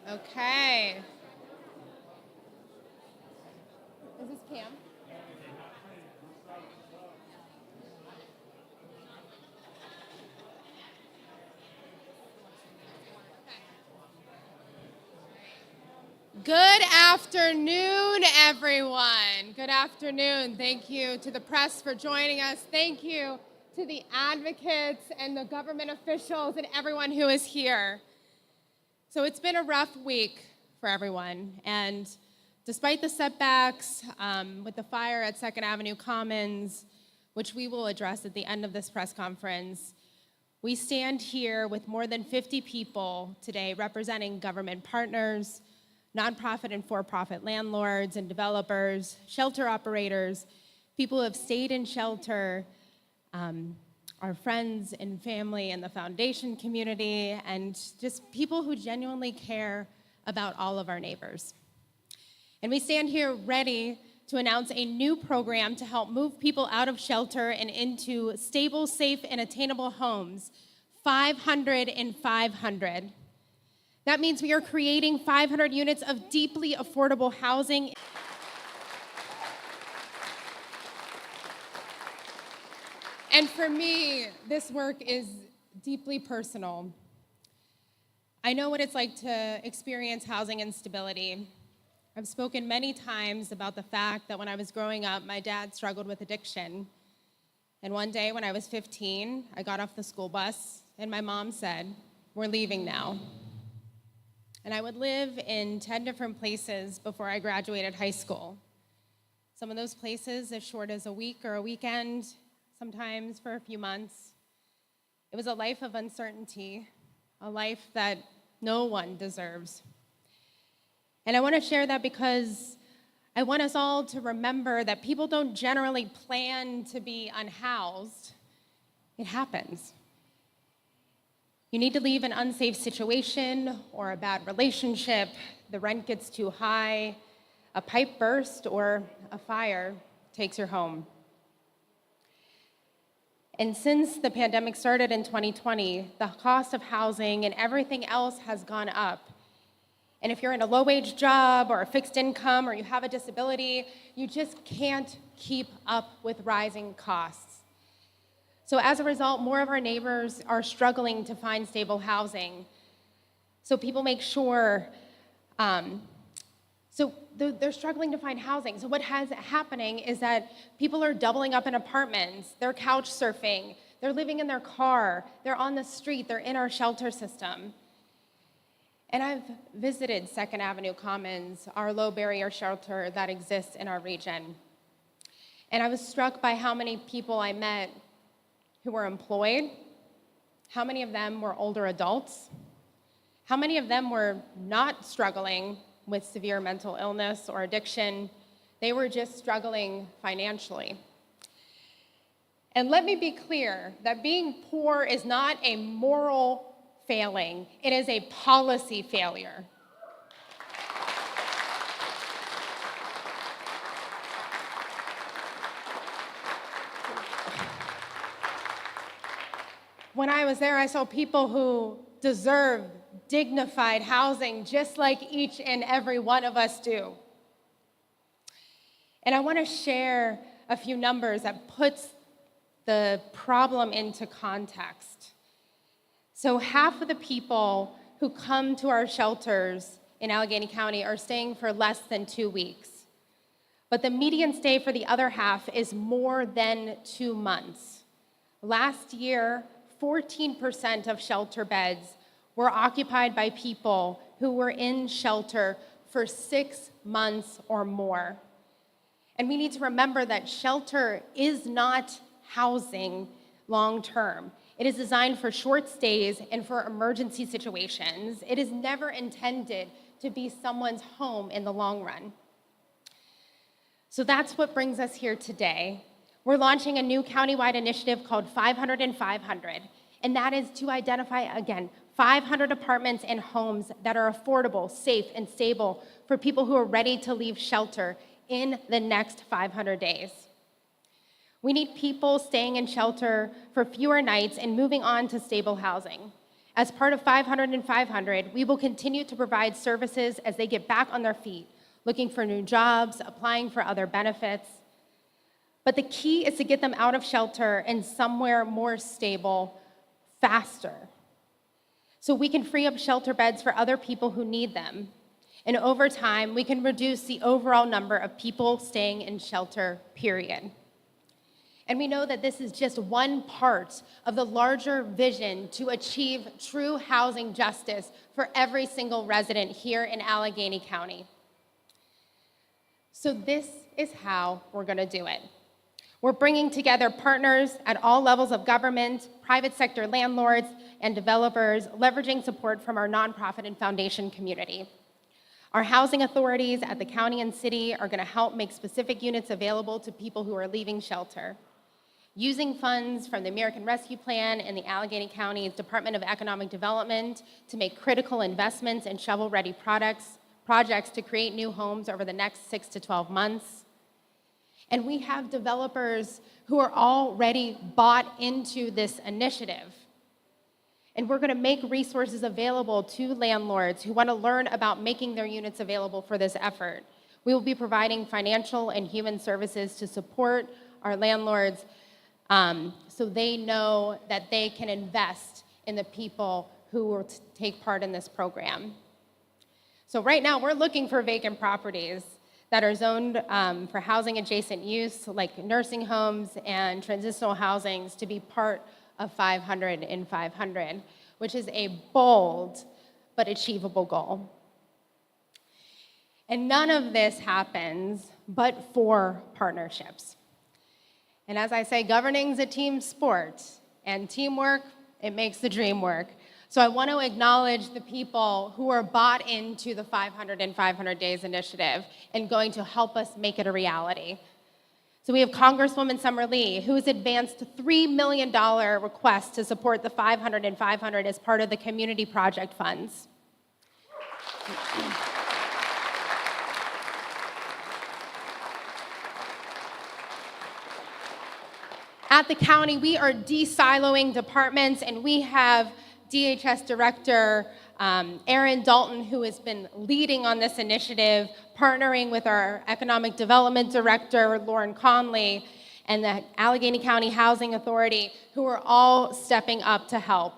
Okay. Is this Pam? Good afternoon, everyone. Good afternoon. Thank you to the press for joining us. Thank you to the advocates and the government officials and everyone who is here. So it's been a rough week for everyone, and despite the setbacks with the fire at 2nd Avenue Commons, which we will address at the end of this press conference, we stand here with more than 50 people today representing government partners, nonprofit and for-profit landlords and developers, shelter operators, people who have stayed in shelter, our friends and family in the foundation community, and just people who genuinely care about all of our neighbors. And we stand here ready to announce a new program to help move people out of shelter and into stable, safe, and attainable homes, 500 and 500. That means we are creating 500 units of deeply affordable housing. And for me, this work is deeply personal. I know what it's like to experience housing instability. I've spoken many times about the fact that when I was growing up, my dad struggled with addiction. And one day when I was 15, I got off the school bus and my mom said, "We're leaving now." And I would live in 10 different places before I graduated high school. Some of those places as short as a week or a weekend, sometimes for a few months. It was a life of uncertainty, a life that no one deserves. And I want to share that because I want us all to remember that people don't generally plan to be unhoused. It happens. You need to leave an unsafe situation or a bad relationship, the rent gets too high, a pipe burst, or a fire takes your home. And since the pandemic started in 2020, the cost of housing and everything else has gone up. And if you're in a low-wage job or a fixed income or you have a disability, you just can't keep up with rising costs. So as a result, more of our neighbors are struggling to find stable housing. So people make sure, they're struggling to find housing. So what has happening is that people are doubling up in apartments, they're couch surfing, they're living in their car, they're on the street, they're in our shelter system. And I've visited 2nd Avenue Commons, our low barrier shelter that exists in our region. And I was struck by how many people I met who were employed, how many of them were older adults, how many of them were not struggling with severe mental illness or addiction. They were just struggling financially. And let me be clear that being poor is not a moral failing, it is a policy failure. When I was there, I saw people who deserve dignified housing just like each and every one of us do. And I want to share a few numbers that puts the problem into context. So half of the people who come to our shelters in Allegheny County are staying for less than 2 weeks. But the median stay for the other half is more than 2 months. Last year, 14% of shelter beds were occupied by people who were in shelter for 6 months or more. And we need to remember that shelter is not housing long-term. It is designed for short stays and for emergency situations. It is never intended to be someone's home in the long run. So that's what brings us here today. We're launching a new countywide initiative called 500 and 500, and that is to identify, again, 500 apartments and homes that are affordable, safe, and stable for people who are ready to leave shelter in the next 500 days. We need people staying in shelter for fewer nights and moving on to stable housing. As part of 500 and 500, we will continue to provide services as they get back on their feet, looking for new jobs, applying for other benefits. But the key is to get them out of shelter and somewhere more stable faster, so we can free up shelter beds for other people who need them. And over time, we can reduce the overall number of people staying in shelter, period. And we know that this is just one part of the larger vision to achieve true housing justice for every single resident here in Allegheny County. So this is how we're going to do it. We're bringing together partners at all levels of government, private sector landlords, and developers, leveraging support from our nonprofit and foundation community. Our housing authorities at the county and city are going to help make specific units available to people who are leaving shelter. Using funds from the American Rescue Plan and the Allegheny County Department of Economic Development to make critical investments in shovel-ready projects to create new homes over the next 6 to 12 months. And we have developers who are already bought into this initiative. And we're going to make resources available to landlords who want to learn about making their units available for this effort. We will be providing financial and human services to support our landlords so they know that they can invest in the people who will take part in this program. So right now, we're looking for vacant properties that are zoned for housing adjacent use, like nursing homes and transitional housings, to be part of 500 in 500, which is a bold but achievable goal. And none of this happens but for partnerships. And as I say, governing's a team sport, and teamwork, it makes the dream work. So I want to acknowledge the people who are bought into the 500 in 500 Days initiative and going to help us make it a reality. So we have Congresswoman Summer Lee, who has advanced a $3 million request to support the 500 in 500 as part of the community project funds. At the county, we are de-siloing departments, and we have DHS Director Aaron Dalton, who has been leading on this initiative, partnering with our Economic Development Director, Lauren Conley, and the Allegheny County Housing Authority, who are all stepping up to help.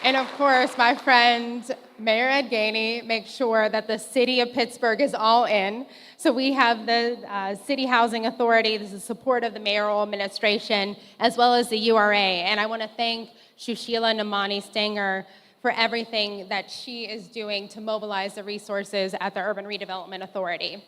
And of course, my friend, Mayor Ed Gainey, makes sure that the city of Pittsburgh is all in. So we have the City Housing Authority, this is support of the mayoral administration, as well as the URA. And I want to thank Shushila Namani Stanger for everything that she is doing to mobilize the resources at the Urban Redevelopment Authority.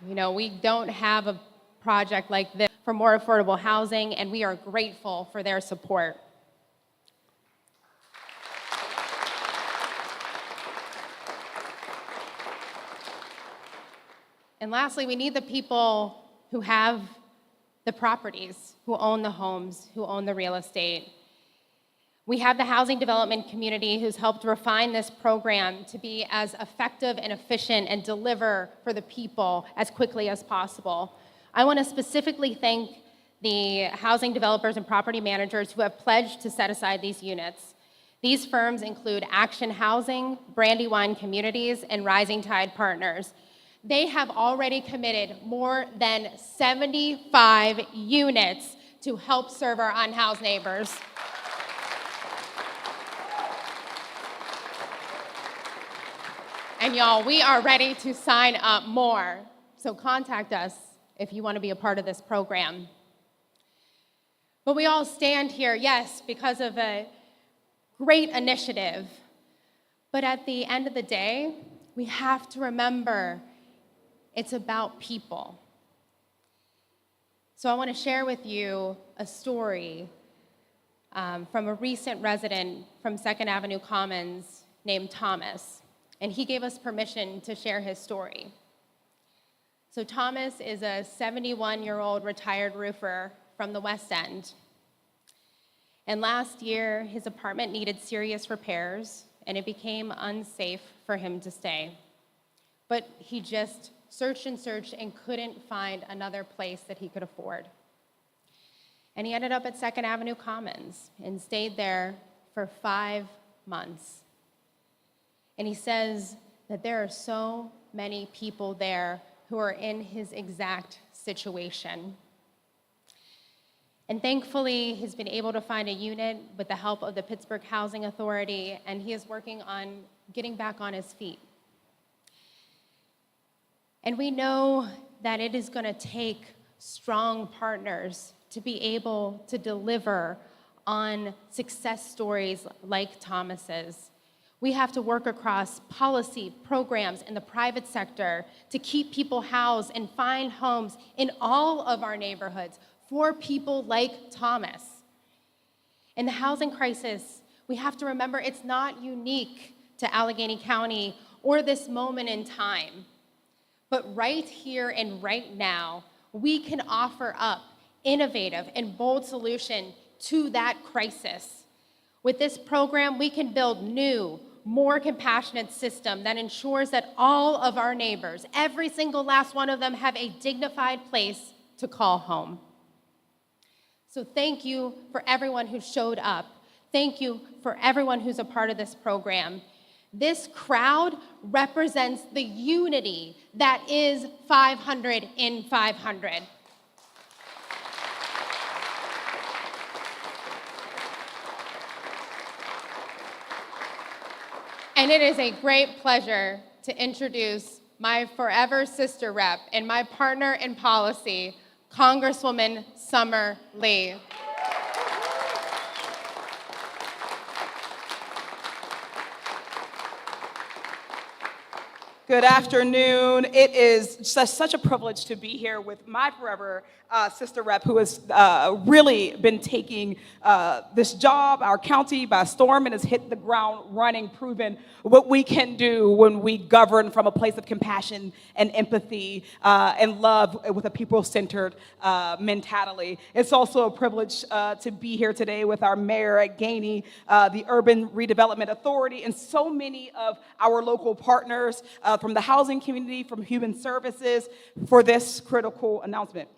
You know, we don't have a project like this for more affordable housing, and we are grateful for their support. And lastly, we need the people who have the properties, who own the homes, who own the real estate. We have the housing development community who's helped refine this program to be as effective and efficient and deliver for the people as quickly as possible. I want to specifically thank the housing developers and property managers who have pledged to set aside these units. These firms include Action Housing, Brandywine Communities, and Rising Tide Partners. They have already committed more than 75 units to help serve our unhoused neighbors. And y'all, we are ready to sign up more. So contact us if you want to be a part of this program. But we all stand here, yes, because of a great initiative. But at the end of the day, we have to remember it's about people. So I want to share with you a story from a recent resident from Second Avenue Commons named Thomas. And he gave us permission to share his story. So Thomas is a 71-year-old retired roofer from the West End. And last year, his apartment needed serious repairs, and it became unsafe for him to stay. But he just searched and couldn't find another place that he could afford. And he ended up at 2nd Avenue Commons and stayed there for 5 months. And he says that there are so many people there who are in his exact situation. And thankfully, he's been able to find a unit with the help of the Pittsburgh Housing Authority, and he is working on getting back on his feet. And we know that it is going to take strong partners to be able to deliver on success stories like Thomas's. We have to work across policy, programs in the private sector to keep people housed and find homes in all of our neighborhoods for people like Thomas. In the housing crisis, we have to remember it's not unique to Allegheny County or this moment in time. But right here and right now, we can offer up innovative and bold solution to that crisis. With this program, we can build new, more compassionate system that ensures that all of our neighbors, every single last one of them, have a dignified place to call home. So thank you for everyone who showed up. Thank you for everyone who's a part of this program. This crowd represents the unity that is 500 in 500. And it is a great pleasure to introduce my forever sister rep and my partner in policy, Congresswoman Summer Lee. Good afternoon. It is such a privilege to be here with my forever sister rep who has really been taking this job, our county, by storm and has hit the ground running, proven what we can do when we govern from a place of compassion and empathy and love with a people-centered mentality. It's also a privilege to be here today with our mayor at Allegheny, the Urban Redevelopment Authority, and so many of our local partners from the housing community, from human services, for this critical announcement.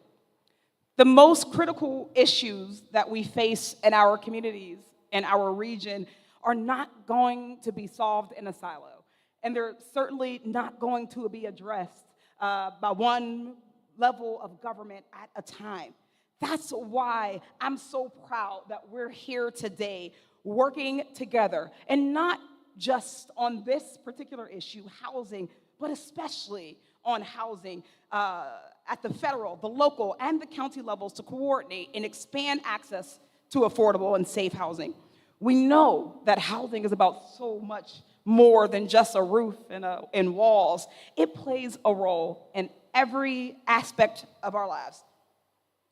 The most critical issues that we face in our communities and our region are not going to be solved in a silo, and they're certainly not going to be addressed by one level of government at a time. That's why I'm so proud that we're here today working together, and not just on this particular issue, housing, but especially on housing at the federal, the local, and the county levels to coordinate and expand access to affordable and safe housing. We know that housing is about so much more than just a roof and walls. It plays a role in every aspect of our lives.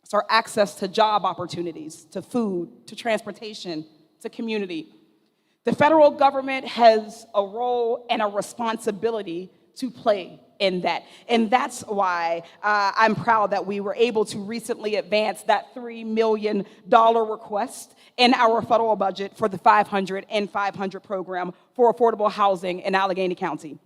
It's our access to job opportunities, to food, to transportation, to community. The federal government has a role and a responsibility to play in that. And that's why I'm proud that we were able to recently advance that $3 million request in our federal budget for the 500 and 500 program for affordable housing in Allegheny County.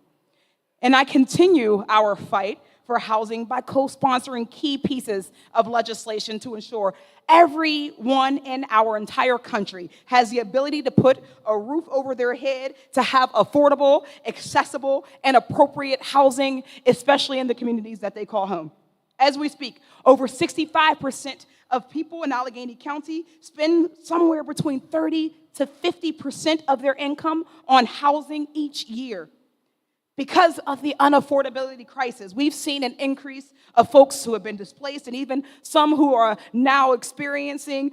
And I continue our fight for housing by co-sponsoring key pieces of legislation to ensure everyone in our entire country has the ability to put a roof over their head, to have affordable, accessible, and appropriate housing, especially in the communities that they call home. As we speak, over 65% of people in Allegheny County spend somewhere between 30 to 50% of their income on housing each year. Because of the unaffordability crisis, we've seen an increase of folks who have been displaced and even some who are now experiencing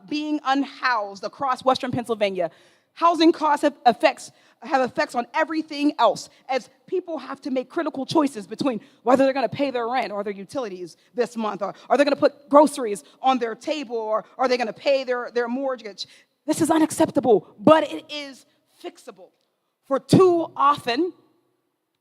being unhoused across Western Pennsylvania. Housing costs have effects on everything else, as people have to make critical choices between whether they're going to pay their rent or their utilities this month, or are they going to put groceries on their table, or are they going to pay their mortgage. This is unacceptable, but it is fixable. For too often,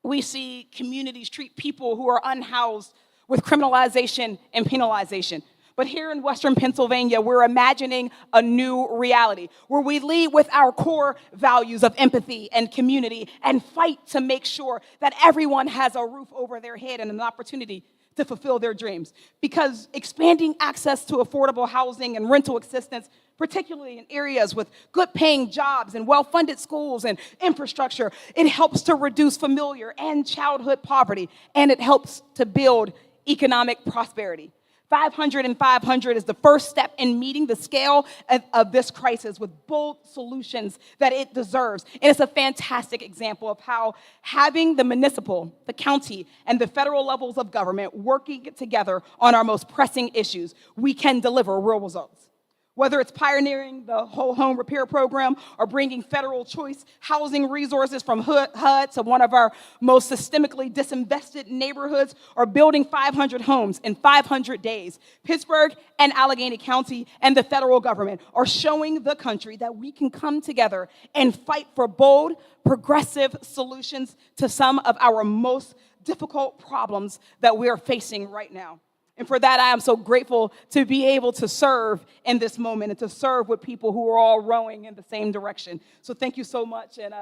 we see communities treat people who are unhoused with criminalization and penalization. But here in Western Pennsylvania, we're imagining a new reality where we lead with our core values of empathy and community and fight to make sure that everyone has a roof over their head and an opportunity to fulfill their dreams. Because expanding access to affordable housing and rental assistance, particularly in areas with good paying jobs and well-funded schools and infrastructure, it helps to reduce familiar and childhood poverty, and it helps to build economic prosperity. 500 and 500 is the first step in meeting the scale of this crisis with bold solutions that it deserves. And it's a fantastic example of how having the municipal, the county, and the federal levels of government working together on our most pressing issues, we can deliver real results. Whether it's pioneering the whole home repair program or bringing federal choice housing resources from HUD to one of our most systemically disinvested neighborhoods, or building 500 homes in 500 days, Pittsburgh and Allegheny County and the federal government are showing the country that we can come together and fight for bold, progressive solutions to some of our most difficult problems that we are facing right now. And for that, I am so grateful to be able to serve in this moment and to serve with people who are all rowing in the same direction. So thank you so much. And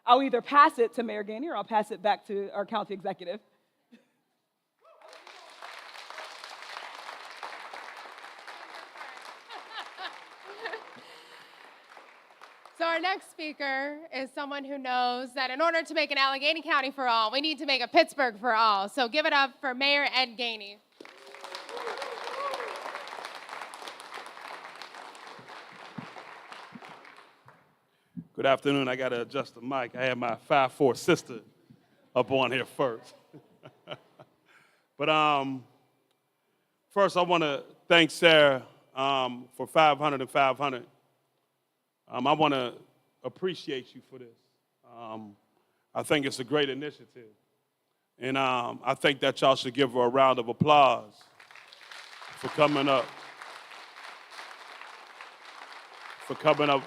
I'll either pass it to Mayor Gainey or I'll pass it back to our county executive. So our next speaker is someone who knows that in order to make an Allegheny County for all, we need to make a Pittsburgh for all. So give it up for Mayor Ed Gainey. Good afternoon. I got to adjust the mic. I had my 5'4" sister up on here first. But first, I want to thank Sarah for 500 and 500. I want to appreciate you for this. I think it's a great initiative. And I think that y'all should give her a round of applause for coming up. For coming up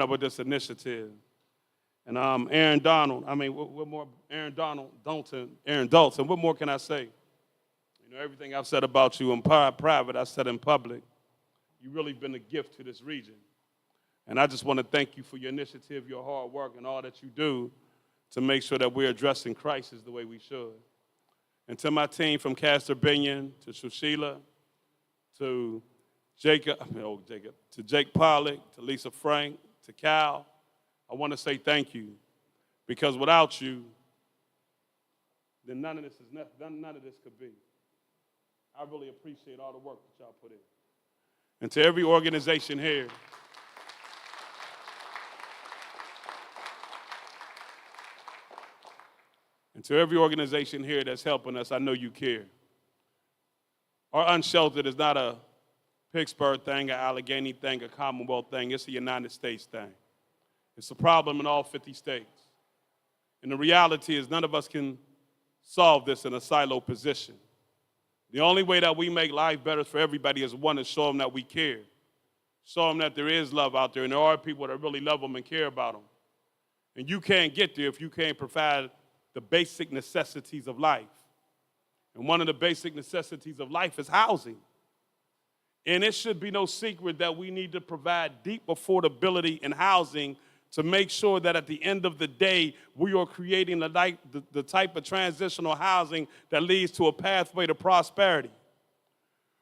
with this initiative. And Aaron Donald, what more, Aaron Dalton, what more can I say? You know, everything I've said about you in private, I said in public. You've really been a gift to this region. And I just want to thank you for your initiative, your hard work, and all that you do to make sure that we're addressing crisis the way we should. And to my team from Castor Binion, to Shushila, to Jake Pollock, to Lisa Frank, to Cal, I want to say thank you, because without you, then none of this could be. I really appreciate all the work that y'all put in. And to every organization here, that's helping us, I know you care. Our Unsheltered is not a Pittsburgh thing, an Allegheny thing, a Commonwealth thing. It's a United States thing. It's a problem in all 50 states. And the reality is none of us can solve this in a silo position. The only way that we make life better for everybody is, one, to show them that we care. Show them that there is love out there and there are people that really love them and care about them. And you can't get there if you can't provide the basic necessities of life. And one of the basic necessities of life is housing. And it should be no secret that we need to provide deep affordability in housing to make sure that at the end of the day, we are creating the type of transitional housing that leads to a pathway to prosperity.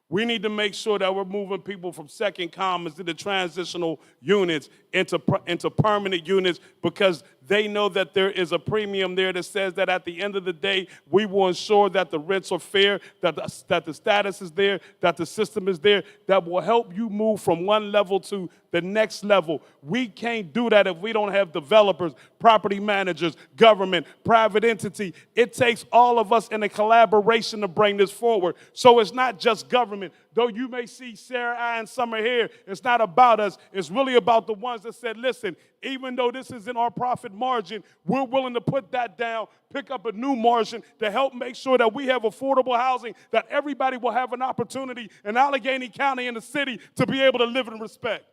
We need to make sure that we're moving people from second commons into transitional units, into permanent units, because they know that there is a premium there that says that at the end of the day, we will ensure that the rents are fair, that the status is there, that the system is there, that will help you move from one level to the next level. We can't do that if we don't have developers, property managers, government, private entity. It takes all of us in a collaboration to bring this forward. So it's not just government. Though you may see Sarah, I, and Summer here, it's not about us. It's really about the ones that said, listen, even though this is in our profit margin, we're willing to put that down, pick up a new margin to help make sure that we have affordable housing, that everybody will have an opportunity in Allegheny County and the city to be able to live in respect.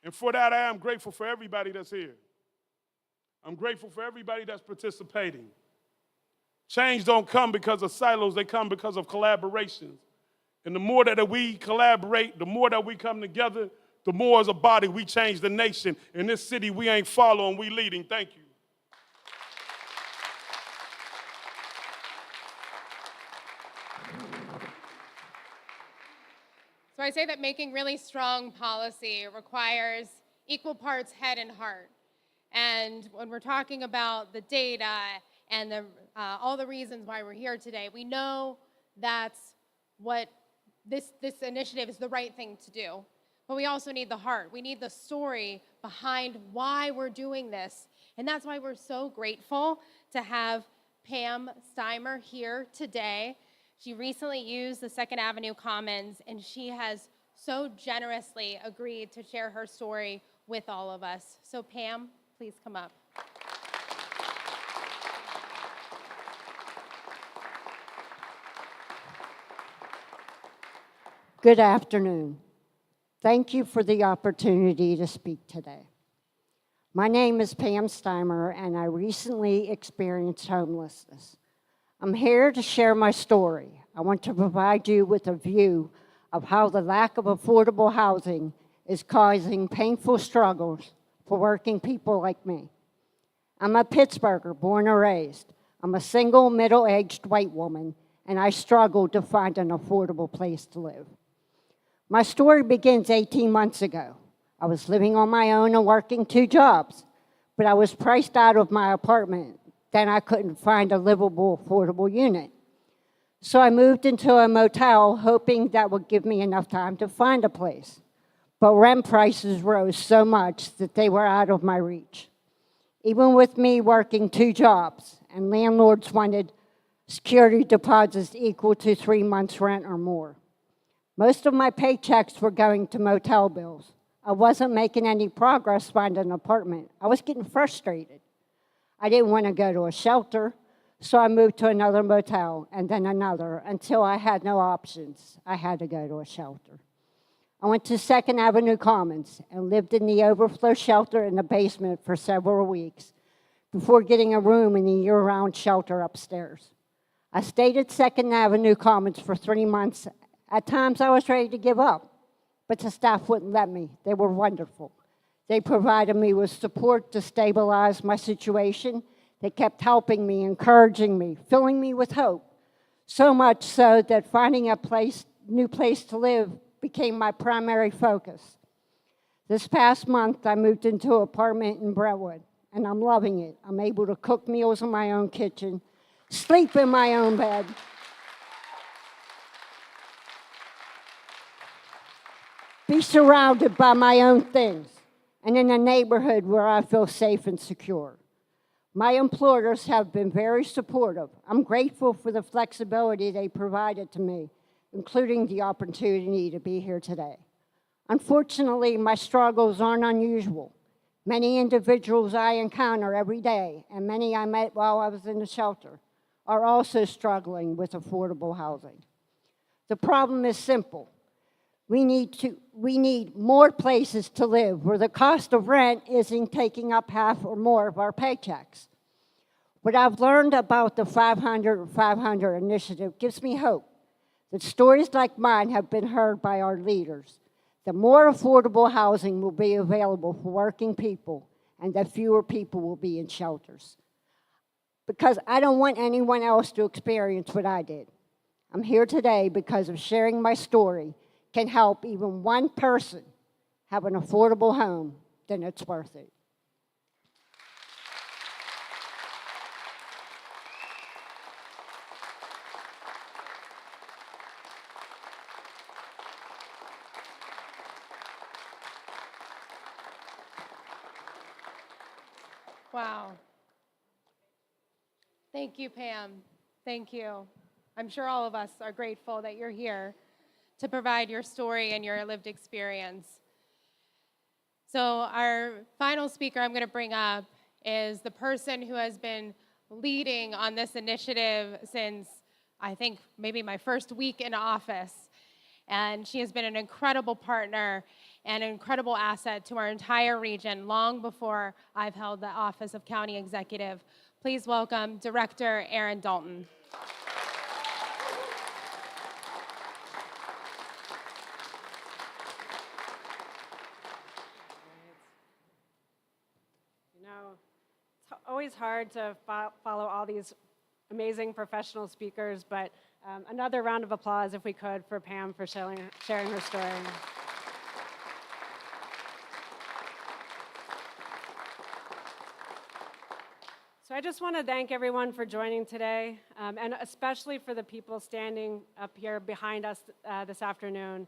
And for that, I am grateful for everybody that's here. I'm grateful for everybody that's participating. Change don't come because of silos, they come because of collaborations. And the more that we collaborate, the more that we come together, the more as a body we change the nation. In this city, we ain't following, we leading. Thank you. So I say that making really strong policy requires equal parts head and heart. And when we're talking about the data and all the reasons why we're here today, we know that's what this initiative is the right thing to do. But we also need the heart. We need the story behind why we're doing this. And that's why we're so grateful to have Pam Steimer here today. She recently used the Second Avenue Commons, and she has so generously agreed to share her story with all of us. So Pam, please come up. Good afternoon. Thank you for the opportunity to speak today. My name is Pam Steimer, and I recently experienced homelessness. I'm here to share my story. I want to provide you with a view of how the lack of affordable housing is causing painful struggles for working people like me. I'm a Pittsburgher, born and raised. I'm a single, middle-aged white woman, and I struggled to find an affordable place to live. My story begins 18 months ago. I was living on my own and working 2 jobs, but I was priced out of my apartment. Then I couldn't find a livable, affordable unit. So I moved into a motel, hoping that would give me enough time to find a place. But rent prices rose so much that they were out of my reach. Even with me working 2 jobs, and landlords wanted security deposits equal to 3 months' rent or more. Most of my paychecks were going to motel bills. I wasn't making any progress finding an apartment. I was getting frustrated. I didn't want to go to a shelter, so I moved to another motel and then another until I had no options. I had to go to a shelter. I went to Second Avenue Commons and lived in the overflow shelter in the basement for several weeks before getting a room in the year-round shelter upstairs. I stayed at Second Avenue Commons for 3 months. At times I was ready to give up, but the staff wouldn't let me. They were wonderful. They provided me with support to stabilize my situation. They kept helping me, encouraging me, filling me with hope. So much so that finding a new place to live became my primary focus. This past month, I moved into an apartment in Brentwood, and I'm loving it. I'm able to cook meals in my own kitchen, sleep in my own bed, be surrounded by my own things, and in a neighborhood where I feel safe and secure. My employers have been very supportive. I'm grateful for the flexibility they provided to me, including the opportunity to be here today. Unfortunately, my struggles aren't unusual. Many individuals I encounter every day, and many I met while I was in the shelter, are also struggling with affordable housing. The problem is simple. We need more places to live where the cost of rent isn't taking up half or more of our paychecks. What I've learned about the 500 initiative gives me hope that stories like mine have been heard by our leaders, that more affordable housing will be available for working people, and that fewer people will be in shelters. Because I don't want anyone else to experience what I did. I'm here today because of sharing my story can help even one person have an affordable home, then it's worth it. Wow. Thank you, Pam. Thank you. I'm sure all of us are grateful that you're here to provide your story and your lived experience. So our final speaker I'm going to bring up is the person who has been leading on this initiative since, I think, maybe my first week in office. And she has been an incredible partner and an incredible asset to our entire region long before I've held the office of county executive. Please welcome Director Aaron Dalton. You know, it's always hard to follow all these amazing professional speakers, but another round of applause, if we could, for Pam for sharing her story. So I just want to thank everyone for joining today, and especially for the people standing up here behind us this afternoon.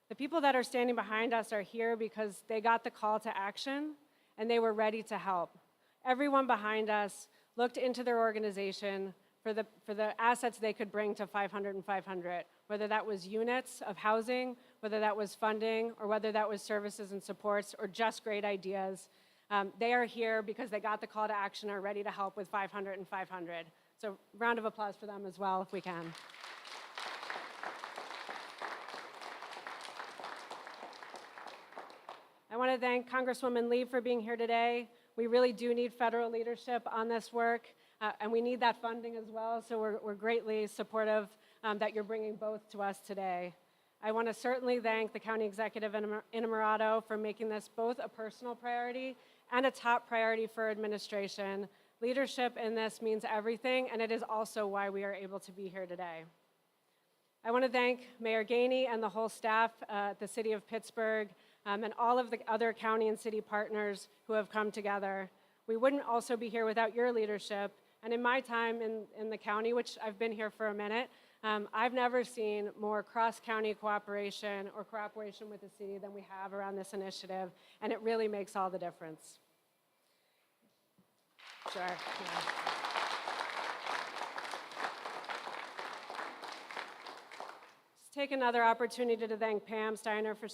The people that are standing behind us are here because they got the call to action and they were ready to help. Everyone behind us looked into their organization for the assets they could bring to 500 and 500, whether that was units of housing, whether that was funding, or whether that was services and supports, or just great ideas. They are here because they got the call to action and are ready to help with 500 and 500. So round of applause for them as well, if we can. I want to thank Congresswoman Lee for being here today. We really do need federal leadership on this work, and we need that funding as well, so we're greatly supportive that you're bringing both to us today. I want to certainly thank the county executive in Inamorado for making this both a personal priority and a top priority for administration. Leadership in this means everything, and it is also why we are able to be here today. I want to thank Mayor Gainey and the whole staff at the City of Pittsburgh, and all of the other county and city partners who have come together. We wouldn't also be here without your leadership, and in my time in the county, which I've been here for a minute, I've never seen more cross-county cooperation or cooperation with the city than we have around this initiative, and it really makes all the difference. Sure. Yeah. Take another opportunity to thank Pam Steiner for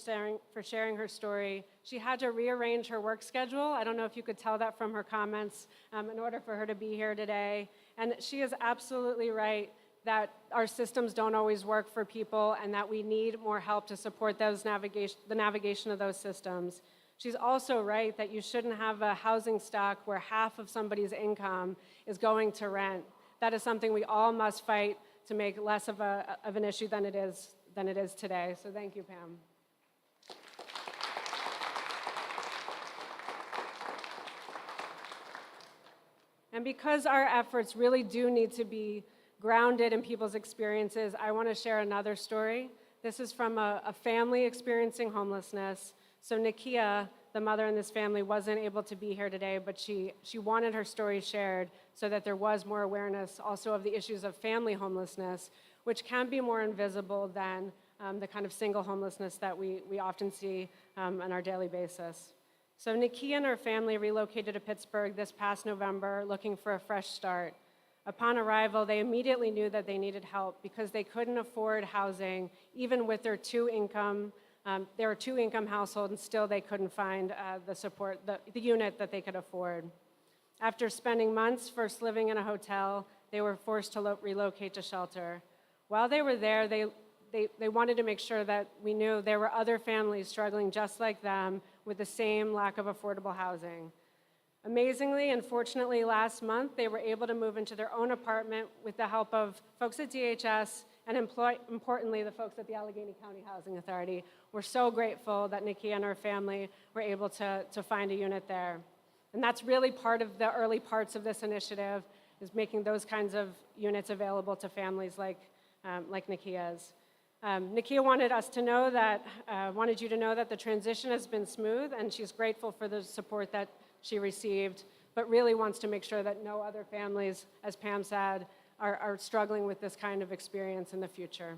sharing her story. She had to rearrange her work schedule. I don't know if you could tell that from her comments in order for her to be here today. And she is absolutely right that our systems don't always work for people and that we need more help to support the navigation of those systems. She's also right that you shouldn't have a housing stock where half of somebody's income is going to rent. That is something we all must fight to make less of an issue than it is today. So thank you, Pam. And because our efforts really do need to be grounded in people's experiences, I want to share another story. This is from a family experiencing homelessness. So Nakia, the mother in this family, wasn't able to be here today, but she wanted her story shared so that there was more awareness also of the issues of family homelessness, which can be more invisible than the kind of single homelessness that we often see on our daily basis. So Nakia and her family relocated to Pittsburgh this past November looking for a fresh start. Upon arrival, they immediately knew that they needed help because they couldn't afford housing, even with their two-income household, and still they couldn't find the unit that they could afford. After spending months first living in a hotel, they were forced to relocate to shelter. While they were there, they wanted to make sure that we knew there were other families struggling just like them with the same lack of affordable housing. Amazingly and fortunately, last month, they were able to move into their own apartment with the help of folks at DHS and importantly, the folks at the Allegheny County Housing Authority. We're so grateful that Nakia and her family were able to find a unit there. And that's really part of the early parts of this initiative, is making those kinds of units available to families like Nakia's. Nakia wanted you to know that the transition has been smooth, and she's grateful for the support that she received, but really wants to make sure that no other families, as Pam said, are struggling with this kind of experience in the future.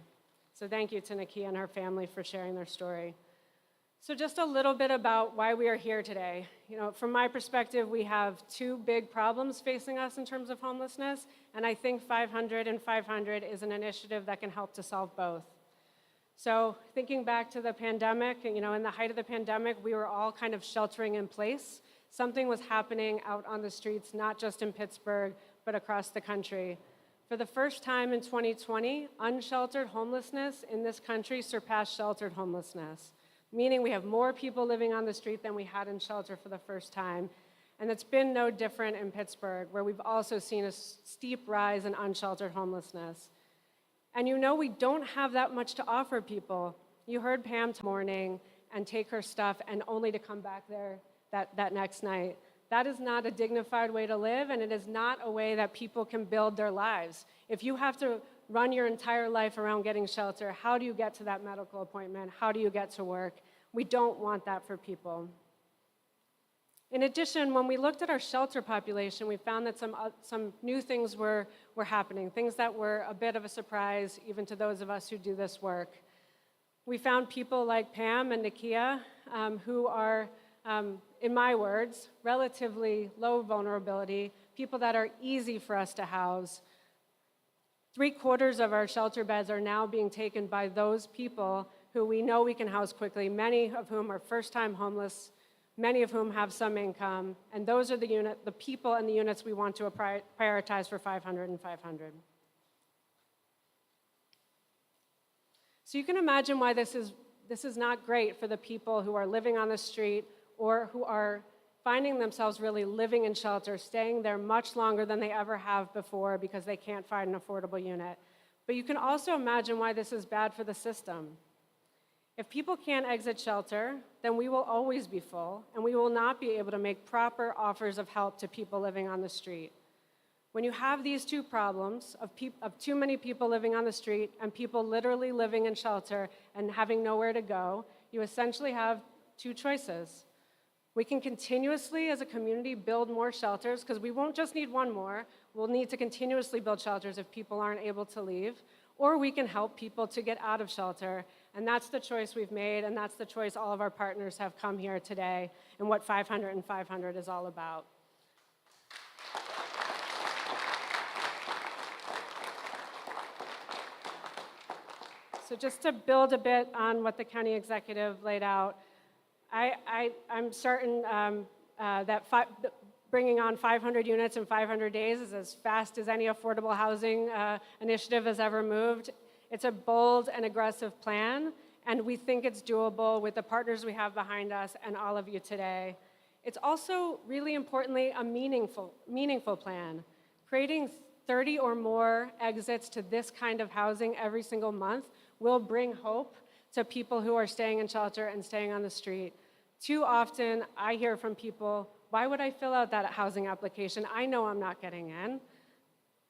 So thank you to Nakia and her family for sharing their story. So just a little bit about why we are here today. From my perspective, we have two big problems facing us in terms of homelessness, and I think 500 and 500 is an initiative that can help to solve both. So thinking back to the pandemic, in the height of the pandemic, we were all kind of sheltering in place. Something was happening out on the streets, not just in Pittsburgh, but across the country. For the first time in 2020, unsheltered homelessness in this country surpassed sheltered homelessness. meaning we have more people living on the street than we had in shelter for the first time. And it's been no different in Pittsburgh, where we've also seen a steep rise in unsheltered homelessness. And you know we don't have that much to offer people. You heard Pam morning and take her stuff and only to come back there that next night. That is not a dignified way to live, and it is not a way that people can build their lives. If you have to run your entire life around getting shelter, how do you get to that medical appointment? How do you get to work? We don't want that for people. In addition, when we looked at our shelter population, we found that some new things were happening, things that were a bit of a surprise even to those of us who do this work. We found people like Pam and Nakia who are, in my words, relatively low vulnerability, people that are easy for us to house. 3/4 of our shelter beds are now being taken by those people who we know we can house quickly, many of whom are first-time homeless, many of whom have some income, and those are the people and the units we want to prioritize for 500 and 500. So you can imagine why this is not great for the people who are living on the street or who are finding themselves really living in shelter, staying there much longer than they ever have before because they can't find an affordable unit. But you can also imagine why this is bad for the system. If people can't exit shelter, then we will always be full, and we will not be able to make proper offers of help to people living on the street. When you have these two problems of too many people living on the street and people literally living in shelter and having nowhere to go, you essentially have two choices. We can continuously, as a community, build more shelters, because we won't just need one more. We'll need to continuously build shelters if people aren't able to leave. Or we can help people to get out of shelter. And that's the choice we've made, and that's the choice all of our partners have come here today, and what 500 and 500 is all about. So just to build a bit on what the county executive laid out, I'm certain that bringing on 500 units in 500 days is as fast as any affordable housing initiative has ever moved. It's a bold and aggressive plan, and we think it's doable with the partners we have behind us and all of you today. It's also, really importantly, a meaningful plan. Creating 30 or more exits to this kind of housing every single month will bring hope to people who are staying in shelter and staying on the street. Too often, I hear from people, why would I fill out that housing application? I know I'm not getting in.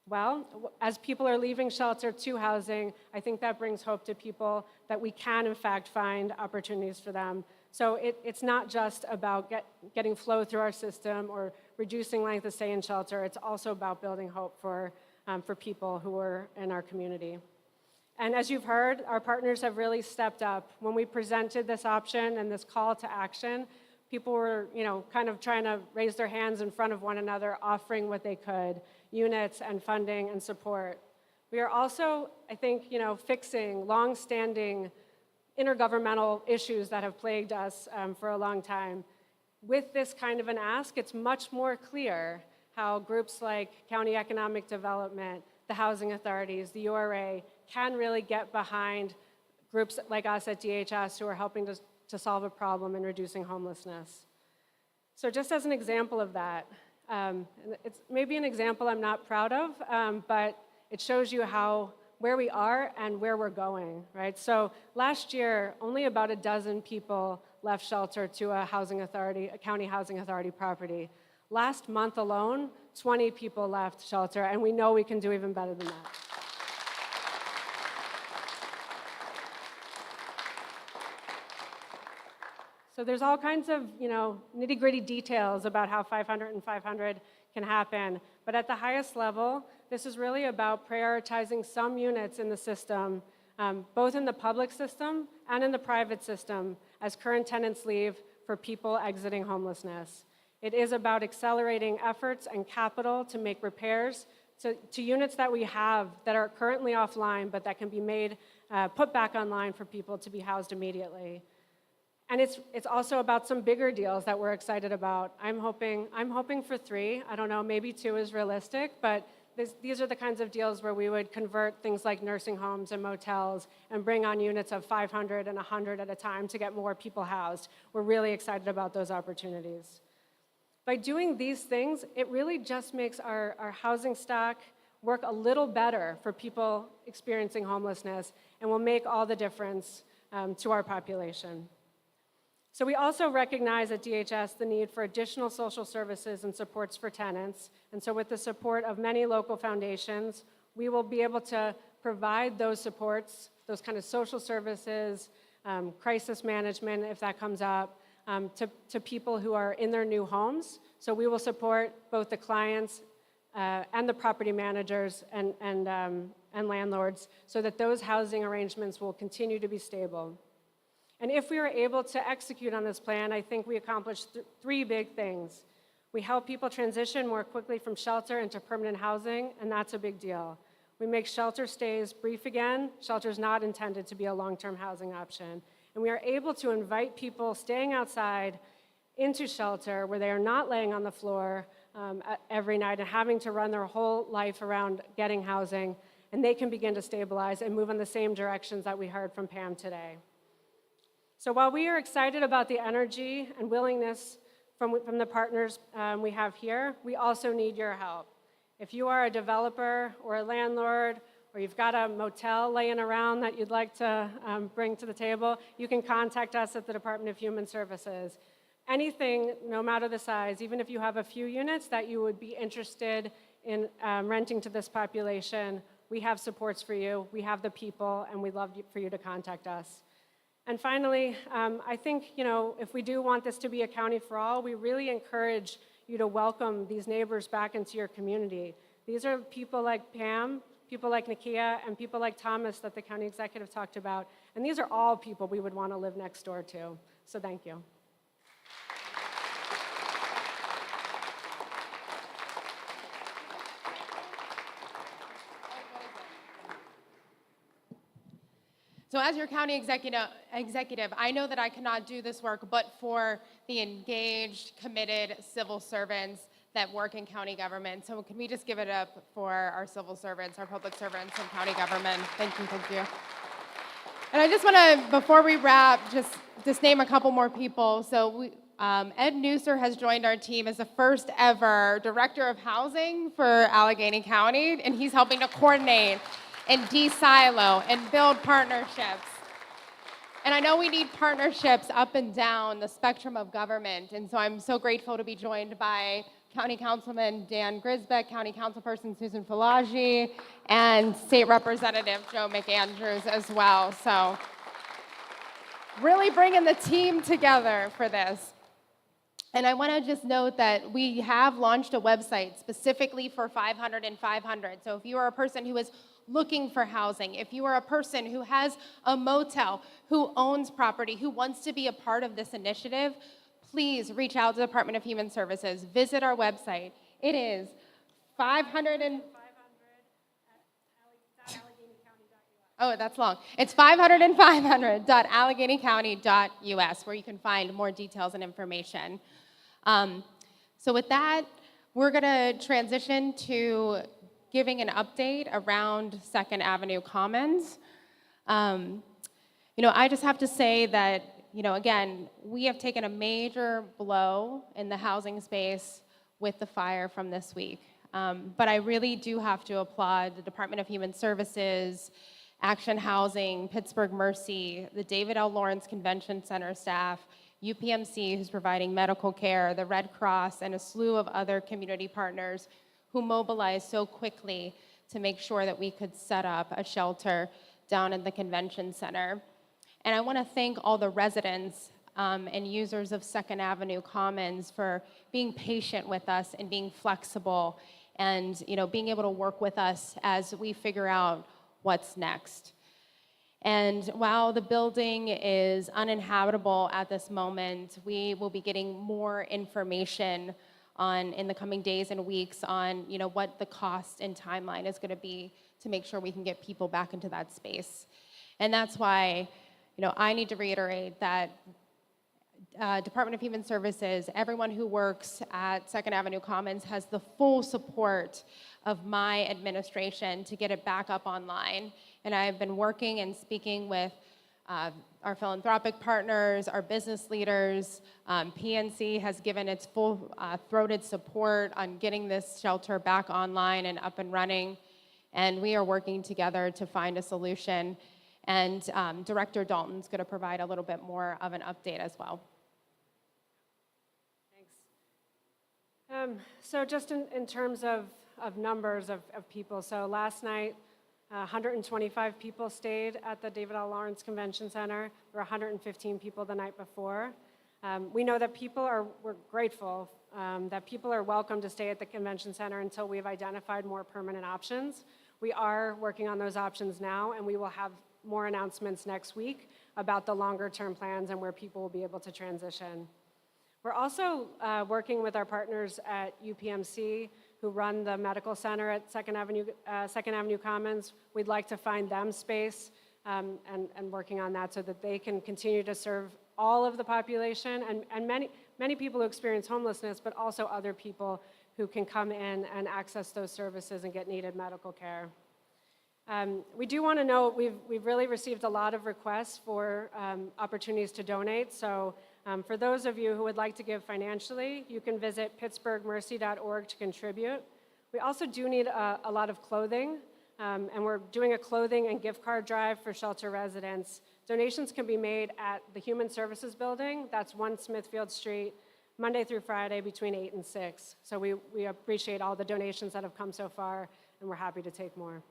Well, as people are leaving shelter to housing, I think that brings hope to people that we can, in fact, find opportunities for them. So it's not just about getting flow through our system or reducing length of stay in shelter. It's also about building hope for people who are in our community. And as you've heard, our partners have really stepped up. When we presented this option and this call to action, people were, kind of trying to raise their hands in front of one another, offering what they could, units and funding and support. We are also, I think, fixing long-standing intergovernmental issues that have plagued us for a long time. With this kind of an ask, it's much more clear how groups like County Economic Development, the housing authorities, the URA, can really get behind groups like us at DHS who are helping to solve a problem in reducing homelessness. So just as an example of that, it's maybe an example I'm not proud of, but it shows you where we are and where we're going, right? So last year, only about a dozen people left shelter to a county housing authority property. Last month alone, 20 people left shelter, and we know we can do even better than that. So there's all kinds of, nitty-gritty details about how 500 and 500 can happen. But at the highest level, this is really about prioritizing some units in the system, both in the public system and in the private system, as current tenants leave for people exiting homelessness. It is about accelerating efforts and capital to make repairs to units that we have that are currently offline, but that can be put back online for people to be housed immediately. And it's also about some bigger deals that we're excited about. I'm hoping for 3. I don't know, maybe 2 is realistic, but these are the kinds of deals where we would convert things like nursing homes and motels and bring on units of 500 and 100 at a time to get more people housed. We're really excited about those opportunities. By doing these things, it really just makes our housing stock work a little better for people experiencing homelessness and will make all the difference to our population. So we also recognize at DHS the need for additional social services and supports for tenants. And so with the support of many local foundations, we will be able to provide those supports, those kind of social services, crisis management if that comes up, to people who are in their new homes. So we will support both the clients and the property managers and landlords so that those housing arrangements will continue to be stable. And if we are able to execute on this plan, I think we accomplished three big things. We help people transition more quickly from shelter into permanent housing, and that's a big deal. We make shelter stays brief again. Shelter is not intended to be a long-term housing option. And we are able to invite people staying outside into shelter where they are not laying on the floor every night and having to run their whole life around getting housing, and they can begin to stabilize and move in the same directions that we heard from Pam today. So while we are excited about the energy and willingness from the partners we have here, we also need your help. If you are a developer or a landlord, or you've got a motel laying around that you'd like to bring to the table, you can contact us at the Department of Human Services. Anything, no matter the size, even if you have a few units that you would be interested in renting to this population, we have supports for you, we have the people, and we'd love for you to contact us. And finally, I think, if we do want this to be a county for all, we really encourage you to welcome these neighbors back into your community. These are people like Pam, people like Nakia, and people like Thomas that the county executive talked about. And these are all people we would want to live next door to. So thank you. So as your county executive, I know that I cannot do this work but for the engaged, committed civil servants that work in county government. So can we just give it up for our civil servants, our public servants in county government? Thank you, thank you. And I just want to, before we wrap, just name a couple more people. So Ed Newser has joined our team as the first ever Director of Housing for Allegheny County, and he's helping to coordinate and de-silo and build partnerships. And I know we need partnerships up and down the spectrum of government, and so I'm so grateful to be joined by County Councilman Dan Grisbeck, County Councilperson Susan Falagi, and State Representative Joe McAndrews as well. So really bringing the team together for this. And I want to just note that we have launched a website specifically for 500 and 500. So if you are a person who is looking for housing, if you are a person who has a motel, who owns property, who wants to be a part of this initiative, please reach out to the Department of Human Services. Visit our website. It is 500 and... Oh, that's long. It's 500 and 500.alleghenycounty.us, where you can find more details and information. So with that, we're going to transition to giving an update around 2nd Avenue Commons. I just have to say that, again, we have taken a major blow in the housing space with the fire from this week. But I really do have to applaud the Department of Human Services, Action Housing, Pittsburgh Mercy, the David L. Lawrence Convention Center staff, UPMC, who's providing medical care, the Red Cross, and a slew of other community partners who mobilized so quickly to make sure that we could set up a shelter down in the convention center. And I want to thank all the residents and users of 2nd Avenue Commons for being patient with us and being flexible and being able to work with us as we figure out what's next. And while the building is uninhabitable at this moment, we will be getting more information in the coming days and weeks on what the cost and timeline is going to be to make sure we can get people back into that space. And that's why I need to reiterate that Department of Human Services, everyone who works at 2nd Avenue Commons has the full support of my administration to get it back up online. And I've been working and speaking with our philanthropic partners, our business leaders. PNC has given its full-throated support on getting this shelter back online and up and running. And we are working together to find a solution. And Director Dalton's going to provide a little bit more of an update as well. Thanks. So just in terms of numbers of people, so last night, 125 people stayed at the David L. Lawrence Convention Center. There were 115 people the night before. We know that we're grateful that people are welcome to stay at the convention center until we've identified more permanent options. We are working on those options now, and we will have more announcements next week about the longer-term plans and where people will be able to transition. We're also working with our partners at UPMC who run the medical center at Second Avenue Commons. We'd like to find them space and working on that so that they can continue to serve all of the population and many people who experience homelessness, but also other people who can come in and access those services and get needed medical care. We do want to note we've really received a lot of requests for opportunities to donate. So for those of you who would like to give financially, you can visit pittsburghmercy.org to contribute. We also do need a lot of clothing, and we're doing a clothing and gift card drive for shelter residents. Donations can be made at the Human Services Building. That's 1 Smithfield Street, Monday through Friday between 8 and 6. So we appreciate all the donations that have come so far, and we're happy to take more.